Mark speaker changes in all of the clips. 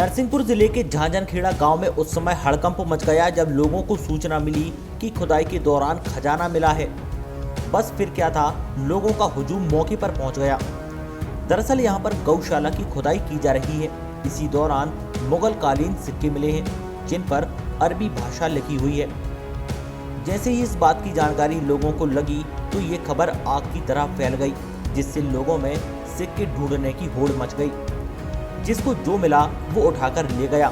Speaker 1: नरसिंहपुर जिले के झांझनखेड़ा गांव में उस समय हड़कंप मच गया जब लोगों को सूचना मिली कि खुदाई के दौरान खजाना मिला है। बस फिर क्या था, लोगों का हुजूम मौके पर पहुंच गया। दरअसल यहां पर गौशाला की खुदाई की जा रही है। इसी दौरान मुगल कालीन सिक्के मिले हैं जिन पर अरबी भाषा लिखी हुई है। जैसे ही इस बात की जानकारी लोगों को लगी तो ये खबर आग की तरह फैल गई, जिससे लोगों में सिक्के ढूंढने की होड़ मच गई। जिसको जो मिला वो उठाकर ले गया।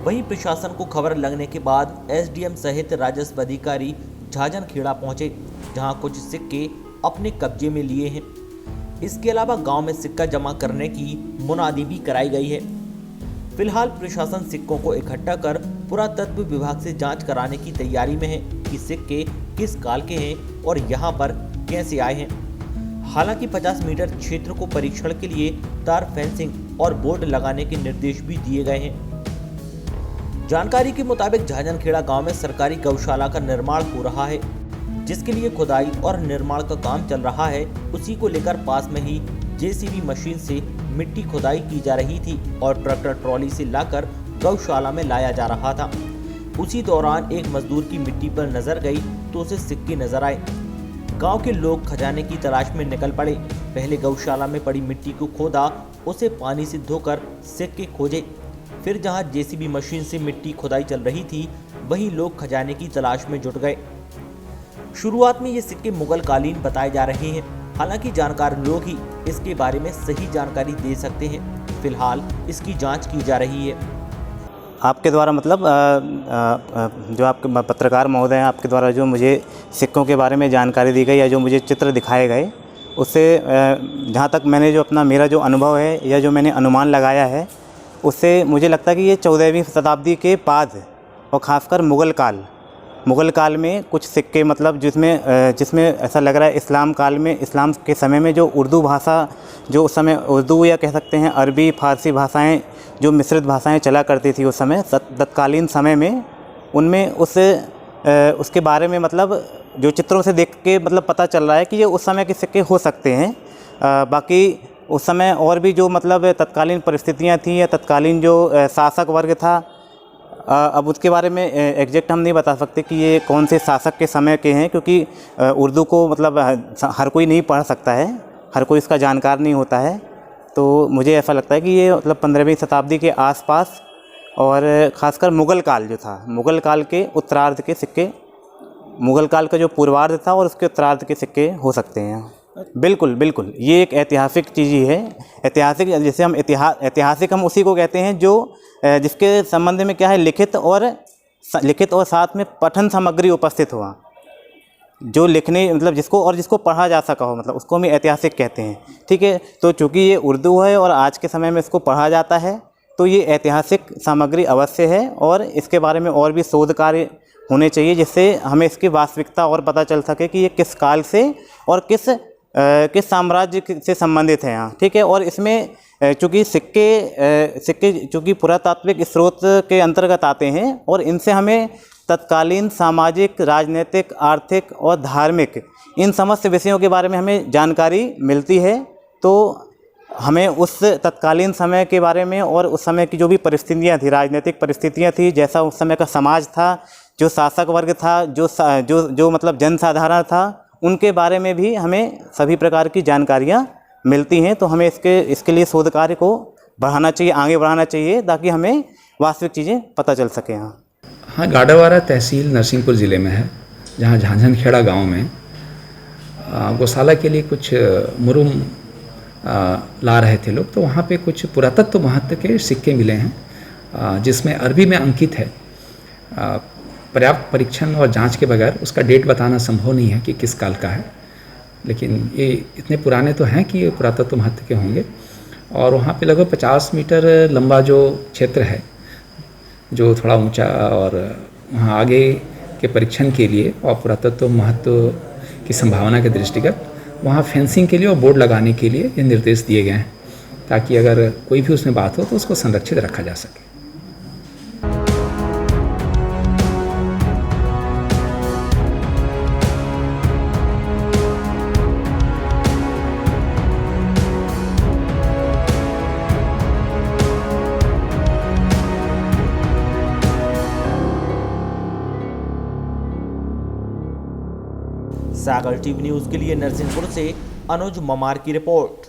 Speaker 1: वहीं प्रशासन को खबर लगने के बाद एसडीएम सहित राजस्व अधिकारी झांझनखेड़ा पहुंचे, जहां कुछ सिक्के अपने कब्जे में लिए हैं। इसके अलावा गांव में सिक्का जमा करने की मुनादी भी कराई गई है। फिलहाल प्रशासन सिक्कों को इकट्ठा कर पुरातत्व विभाग से जांच कराने की तैयारी में है कि सिक्के किस काल के हैं और यहां पर कैसे आए हैं। हालांकि 50 मीटर क्षेत्र को परीक्षण के लिए तार फेंसिंग और बोर्ड लगाने के निर्देश भी दिए गए हैं। जानकारी के मुताबिक झांझनखेड़ा गांव में सरकारी गौशाला का निर्माण हो रहा है, जिसके लिए खुदाई और निर्माण का काम चल रहा है। उसी को लेकर पास में ही जेसीबी मशीन से मिट्टी खुदाई की जा रही थी और ट्रैक्टर ट्रॉली से लाकर गौशाला में लाया जा रहा था। उसी दौरान एक मजदूर की मिट्टी पर नजर गई तो उसे सिक्के नजर आए। गांव के लोग खजाने की तलाश में निकल पड़े। पहले गौशाला में पड़ी मिट्टी को खोदा, उसे पानी से धोकर सिक्के खोजे। फिर जहां जेसीबी मशीन से मिट्टी खुदाई चल रही थी, वहीं लोग खजाने की तलाश में जुट गए। शुरुआत में ये सिक्के मुगल कालीन बताए जा रहे हैं। हालांकि जानकार लोग ही इसके बारे में सही जानकारी दे सकते हैं। फिलहाल इसकी जांच की जा रही है।
Speaker 2: आपके द्वारा मतलब जो आपके पत्रकार महोदय हैं, आपके द्वारा जो मुझे सिक्कों के बारे में जानकारी दी गई या जो मुझे चित्र दिखाए गए, उससे जहाँ तक मैंने जो मेरा जो अनुभव है या जो मैंने अनुमान लगाया है, उससे मुझे लगता है कि ये 14वीं शताब्दी के बाद और ख़ासकर मुग़ल काल में कुछ सिक्के मतलब जिसमें ऐसा लग रहा है इस्लाम काल में, इस्लाम के समय में जो उर्दू भाषा, जो उस समय उर्दू या कह सकते हैं अरबी फ़ारसी भाषाएं, जो मिश्रित भाषाएं चला करती थी उस समय तत्कालीन समय में, उनमें उसके बारे में मतलब जो चित्रों से देख के मतलब पता चल रहा है कि ये उस समय के सिक्के हो सकते हैं। बाकी उस समय और भी जो मतलब तत्कालीन परिस्थितियाँ थी या तत्कालीन जो शासक वर्ग था, अब उसके बारे में एग्जैक्ट हम नहीं बता सकते कि ये कौन से शासक के समय के हैं, क्योंकि उर्दू को मतलब हर कोई नहीं पढ़ सकता है, हर कोई इसका जानकार नहीं होता है। तो मुझे ऐसा लगता है कि ये मतलब 15वीं शताब्दी के आसपास और ख़ासकर मुग़ल काल जो था, मुग़ल काल के उत्तरार्ध के सिक्के, मुग़ल काल का जो पूर्वार्ध था और उसके उत्तरार्ध के सिक्के हो सकते हैं। बिल्कुल बिल्कुल, ये एक ऐतिहासिक चीज़ ही है। ऐतिहासिक जैसे हम ऐतिहासिक हम उसी को कहते हैं जो जिसके संबंध में क्या है लिखित और साथ में पठन सामग्री उपस्थित हुआ, जो लिखने मतलब जिसको पढ़ा जा सका हो, मतलब उसको हम ऐतिहासिक कहते हैं। ठीक है, तो चूँकि ये उर्दू है और आज के समय में इसको पढ़ा जाता है, तो ये ऐतिहासिक सामग्री अवश्य है और इसके बारे में और भी शोध कार्य होने चाहिए, जिससे हमें इसकी वास्तविकता और पता चल सके कि ये किस काल से और किस साम्राज्य से संबंधित है यहाँ। ठीक है, और इसमें चूँकि सिक्के चूँकि पुरातात्विक स्रोत के अंतर्गत आते हैं और इनसे हमें तत्कालीन सामाजिक, राजनीतिक, आर्थिक और धार्मिक इन समस्त विषयों के बारे में हमें जानकारी मिलती है। तो हमें उस तत्कालीन समय के बारे में और उस समय की जो भी परिस्थितियाँ थी, राजनीतिक परिस्थितियाँ थी, जैसा उस समय का समाज था, जो शासक वर्ग था, जो मतलब जनसाधारण था, उनके बारे में भी हमें सभी प्रकार की जानकारियाँ मिलती हैं। तो हमें इसके लिए शोध कार्य को बढ़ाना चाहिए, आगे बढ़ाना चाहिए, ताकि हमें वास्तविक चीज़ें पता चल सकें।
Speaker 3: हाँ, गाडावारा तहसील नरसिंहपुर ज़िले में है, जहाँ झांझनखेड़ा गांव में गौशाला के लिए कुछ मुरुम ला रहे थे लोग। तो वहाँ पे कुछ पुरातत्व महत्व के सिक्के मिले हैं, जिसमें अरबी में अंकित है। पर्याप्त परीक्षण और जांच के बगैर उसका डेट बताना संभव नहीं है कि किस काल का है, लेकिन ये इतने पुराने तो हैं कि ये पुरातत्व महत्व के होंगे। और वहाँ पे लगभग 50 मीटर लंबा जो क्षेत्र है, जो थोड़ा ऊंचा, और वहाँ आगे के परीक्षण के लिए और पुरातत्व महत्व की संभावना के दृष्टिगत वहाँ फेंसिंग के लिए और बोर्ड लगाने के लिए ये निर्देश दिए गए हैं, ताकि अगर कोई भी उसमें बात हो तो उसको संरक्षित रखा जा सके।
Speaker 1: सागर टीवी न्यूज़ के लिए नरसिंहपुर से अनुज ममार की रिपोर्ट।